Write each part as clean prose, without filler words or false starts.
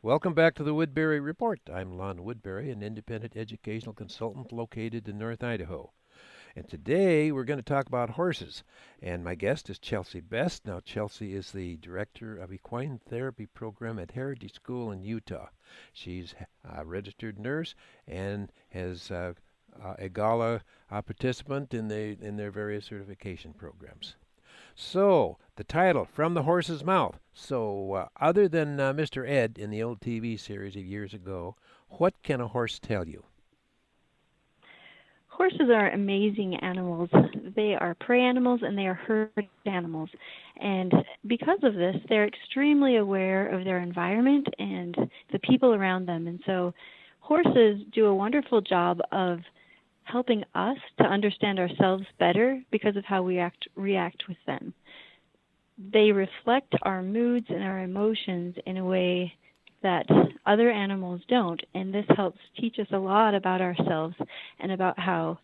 Welcome back to the Woodbury Report. I'm Lon Woodbury, an independent educational consultant located in North Idaho. And today we're going to talk about horses. And my guest is Chelsea Best. Now, Chelsea is the director of Equine Therapy Program at Heritage School in Utah. She's a registered nurse and has a gala participant in their various certification programs. So, the title, From the Horse's Mouth. So, other than Mr. Ed in the old TV series of years ago, what can a horse tell you? Horses are amazing animals. They are prey animals and they are herd animals. And because of this, they're extremely aware of their environment and the people around them. And so horses do a wonderful job of helping us to understand ourselves better because of how we react with them. They reflect our moods and our emotions in a way that other animals don't, and this helps teach us a lot about ourselves and about how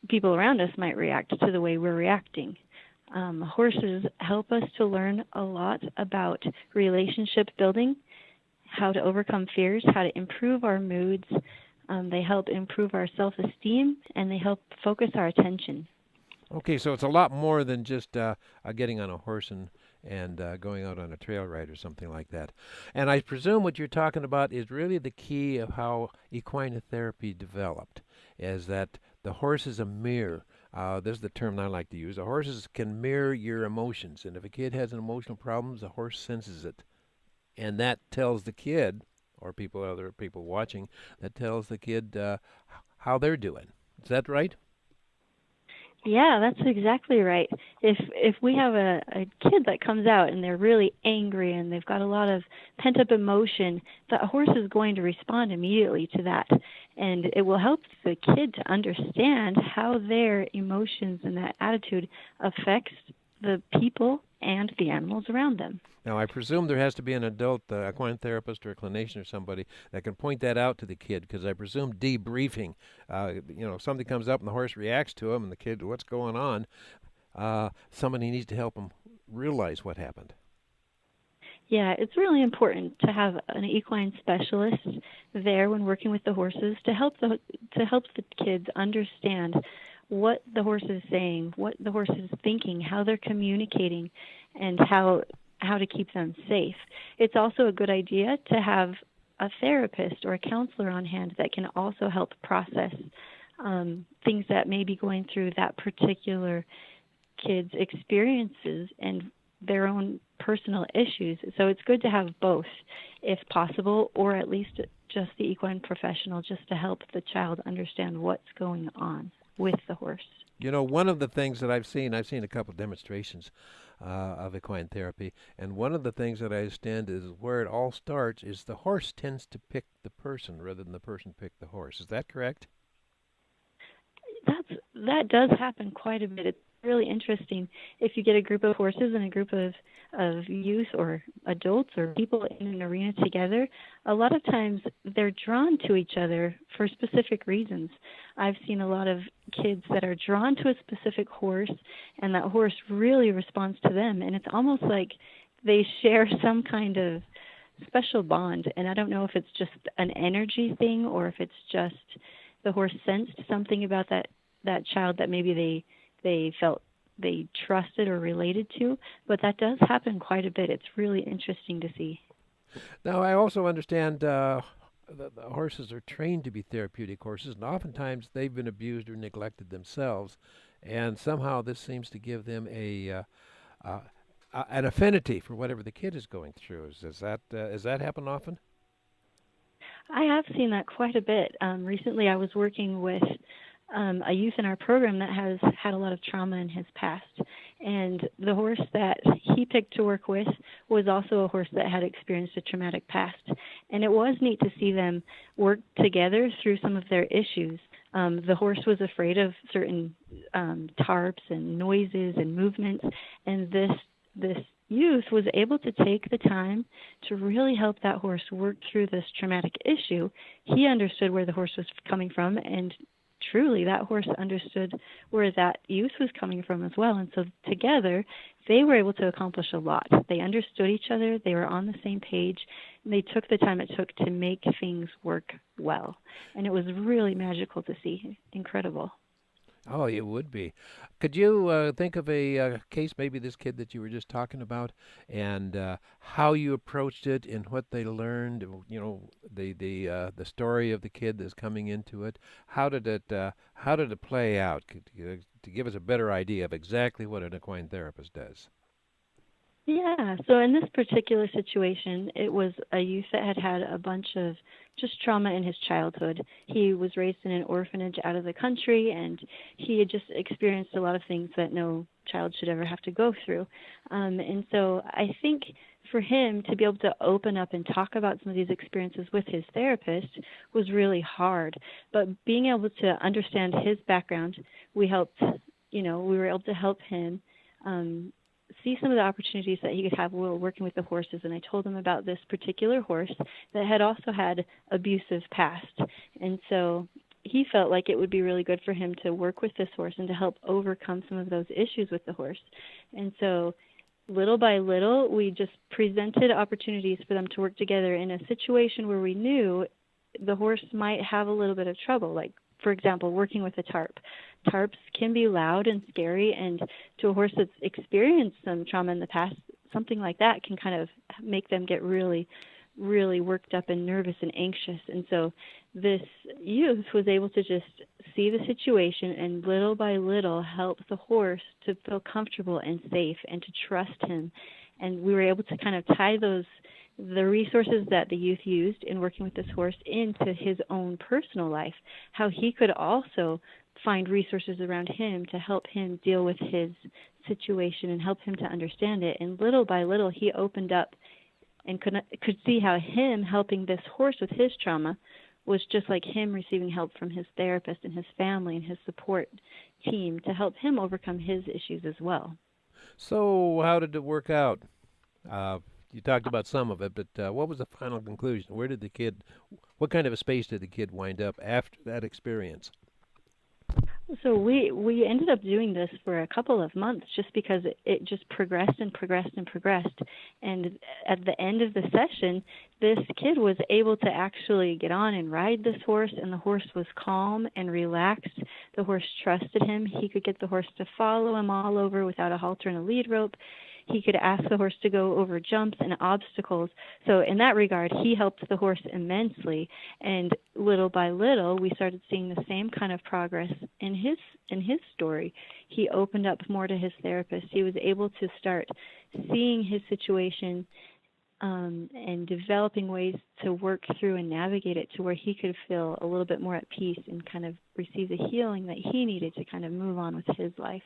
people around us might react to the way we're reacting. Horses help us to learn a lot about relationship building, how to overcome fears, how to improve our moods. They help improve our self-esteem, and they help focus our attention. Okay, so it's a lot more than just getting on a horse and going out on a trail ride or something like that. And I presume what you're talking about is really the key of how equine therapy developed, is that the horse is a mirror. This is the term I like to use. The horses can mirror your emotions, and if a kid has an emotional problem, the horse senses it, and that tells the kid, or other people watching, that tells the kid how they're doing. Is that right? Yeah, that's exactly right. If we have a kid that comes out and they're really angry and they've got a lot of pent up emotion, the horse is going to respond immediately to that. And it will help the kid to understand how their emotions and that attitude affects the people and the animals around them. Now, I presume there has to be an adult equine therapist or a clinician or somebody that can point that out to the kid, because I presume debriefing, if something comes up and the horse reacts to him and the kid, what's going on, somebody needs to help him realize what happened. Yeah, it's really important to have an equine specialist there when working with the horses to help the kids understand what the horse is saying, what the horse is thinking, how they're communicating, and how to keep them safe. It's also a good idea to have a therapist or a counselor on hand that can also help process things that may be going through that particular kid's experiences and their own personal issues. So it's good to have both, if possible, or at least just the equine professional, just to help the child understand what's going on with the horse. One of the things that I've seen a couple of demonstrations of equine therapy, and one of the things that I understand is where it all starts is the horse tends to pick the person rather than the person pick the horse. Is that correct? That does happen quite a bit. It's really interesting if you get a group of horses and a group of youth or adults or people in an arena together. A lot of times they're drawn to each other for specific reasons. I've seen a lot of kids that are drawn to a specific horse, and that horse really responds to them, and it's almost like they share some kind of special bond. And I don't know if it's just an energy thing or if it's just the horse sensed something about that child that maybe they felt they trusted or related to, but that does happen quite a bit. It's really interesting to see. Now, I also understand the horses are trained to be therapeutic horses, and oftentimes they've been abused or neglected themselves, and somehow this seems to give them an affinity for whatever the kid is going through. Does that happen often? I have seen that quite a bit. Recently, I was working with a youth in our program that has had a lot of trauma in his past. And the horse that he picked to work with was also a horse that had experienced a traumatic past. And it was neat to see them work together through some of their issues. The horse was afraid of certain tarps and noises and movements, and this youth was able to take the time to really help that horse work through this traumatic issue. He understood where the horse was coming from and truly that horse understood where that youth was coming from as well. And so together, they were able to accomplish a lot. They understood each other. They were on the same page. And they took the time it took to make things work well. And it was really magical to see. Incredible. Oh, it would be. Could you think of a case, maybe this kid that you were just talking about, and how you approached it and what they learned? You know, the story of the kid that's coming into it. How did it play out? To give us a better idea of exactly what an equine therapist does. Yeah, so in this particular situation, it was a youth that had had a bunch of just trauma in his childhood. He was raised in an orphanage out of the country, and he had just experienced a lot of things that no child should ever have to go through. And so I think for him to be able to open up and talk about some of these experiences with his therapist was really hard. But being able to understand his background, we helped, we were able to help him see some of the opportunities that he could have while working with the horses. And I told him about this particular horse that had also had abusive past. And so he felt like it would be really good for him to work with this horse and to help overcome some of those issues with the horse. And so little by little, we just presented opportunities for them to work together in a situation where we knew the horse might have a little bit of trouble, like, for example, working with a tarp. Tarps can be loud and scary, and to a horse that's experienced some trauma in the past, something like that can kind of make them get really, really worked up and nervous and anxious. And so this youth was able to just see the situation and little by little help the horse to feel comfortable and safe and to trust him. And we were able to kind of tie the resources that the youth used in working with this horse into his own personal life, how he could also find resources around him to help him deal with his situation and help him to understand it. And little by little, he opened up and could see how him helping this horse with his trauma was just like him receiving help from his therapist and his family and his support team to help him overcome his issues as well. So, how did it work out? You talked about some of it, but what was the final conclusion? What kind of a space did the kid wind up after that experience? So we ended up doing this for a couple of months just because it just progressed and progressed and progressed. And at the end of the session, this kid was able to actually get on and ride this horse, and the horse was calm and relaxed. The horse trusted him. He could get the horse to follow him all over without a halter and a lead rope. He could ask the horse to go over jumps and obstacles. So in that regard, he helped the horse immensely. And little by little, we started seeing the same kind of progress in his story. He opened up more to his therapist. He was able to start seeing his situation and developing ways to work through and navigate it to where he could feel a little bit more at peace and kind of receive the healing that he needed to kind of move on with his life.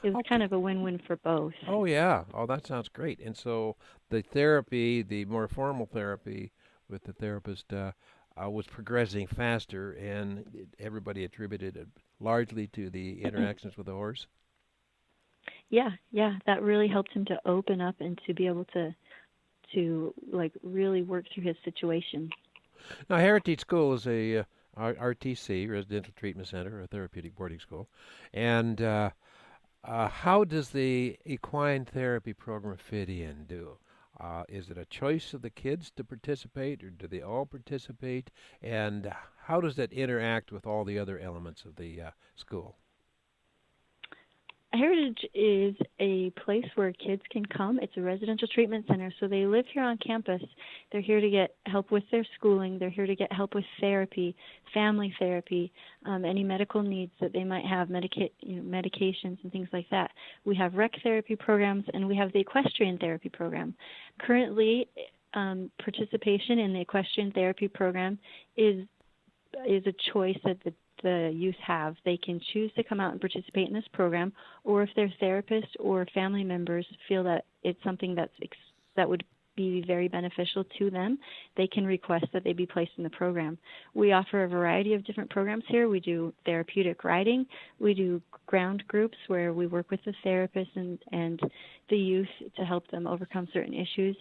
It was kind Okay. of a win-win for both. Oh yeah. Oh, that sounds great. And so the therapy, the more formal therapy with the therapist, was progressing faster, and everybody attributed it largely to the interactions with the horse. Yeah, that really helped him to open up and to be able to like really work through his situation. Now, Heritage School is a RTC, Residential Treatment Center, a therapeutic boarding school, and how does the equine therapy program fit in? Is it a choice of the kids to participate, or do they all participate? And how does that interact with all the other elements of the school? Heritage is a place where kids can come. It's a residential treatment center, so they live here on campus. They're here to get help with their schooling. They're here to get help with therapy, family therapy, any medical needs that they might have, medications and things like that. We have rec therapy programs, and we have the equestrian therapy program. Currently, participation in the equestrian therapy program is a choice that the youth have. They can choose to come out and participate in this program, or if their therapist or family members feel that it's something that would be very beneficial to them, they can request that they be placed in the program. We offer a variety of different programs here. We do therapeutic riding. We do ground groups where we work with the therapist and the youth to help them overcome certain issues.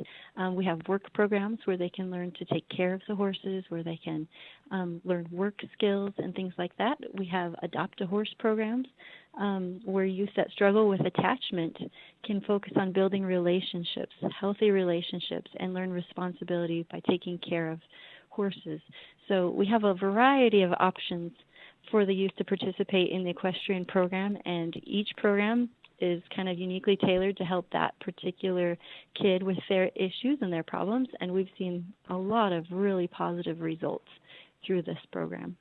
We have work programs where they can learn to take care of the horses, where they can learn work skills and things like that. We have adopt a horse programs where youth that struggle with attachment can focus on building relationships, healthy relationships, and learn responsibility by taking care of horses. So we have a variety of options for the youth to participate in the equestrian program, and each program is kind of uniquely tailored to help that particular kid with their issues and their problems, and we've seen a lot of really positive results through this program.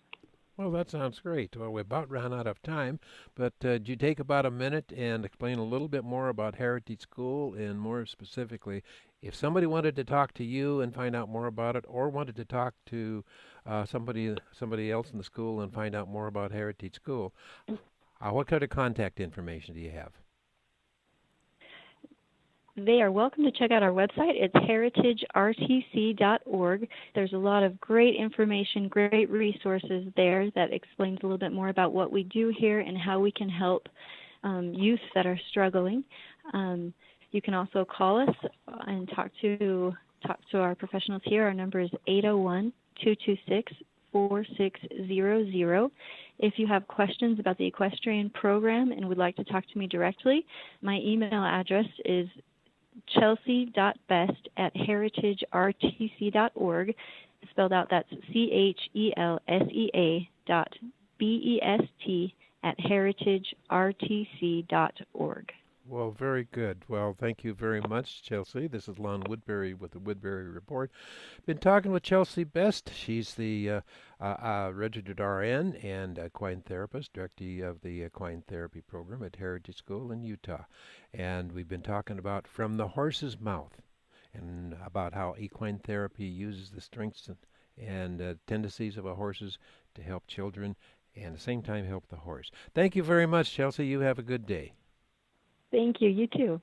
Well, that sounds great. Well, we about ran out of time, but do you take about a minute and explain a little bit more about Heritage School, and more specifically, if somebody wanted to talk to you and find out more about it, or wanted to talk to somebody else in the school and find out more about Heritage School, what kind of contact information do you have? They are welcome to check out our website. It's heritagertc.org. There's a lot of great information, great resources there that explains a little bit more about what we do here and how we can help youth that are struggling. You can also call us and talk to our professionals here. Our number is 801-226-4600. If you have questions about the equestrian program and would like to talk to me directly, my email address is chelsea.best@heritagertc.org. Spelled out, that's CHELSEA.BEST@heritagertc.org. Well, very good. Well, thank you very much, Chelsea. This is Lon Woodbury with the Woodbury Report. Been talking with Chelsea Best. She's the registered RN and equine therapist, director of the equine therapy program at Heritage School in Utah. And we've been talking about From the Horse's Mouth, and about how equine therapy uses the strengths and tendencies of a horses to help children and at the same time help the horse. Thank you very much, Chelsea. You have a good day. Thank you. You too.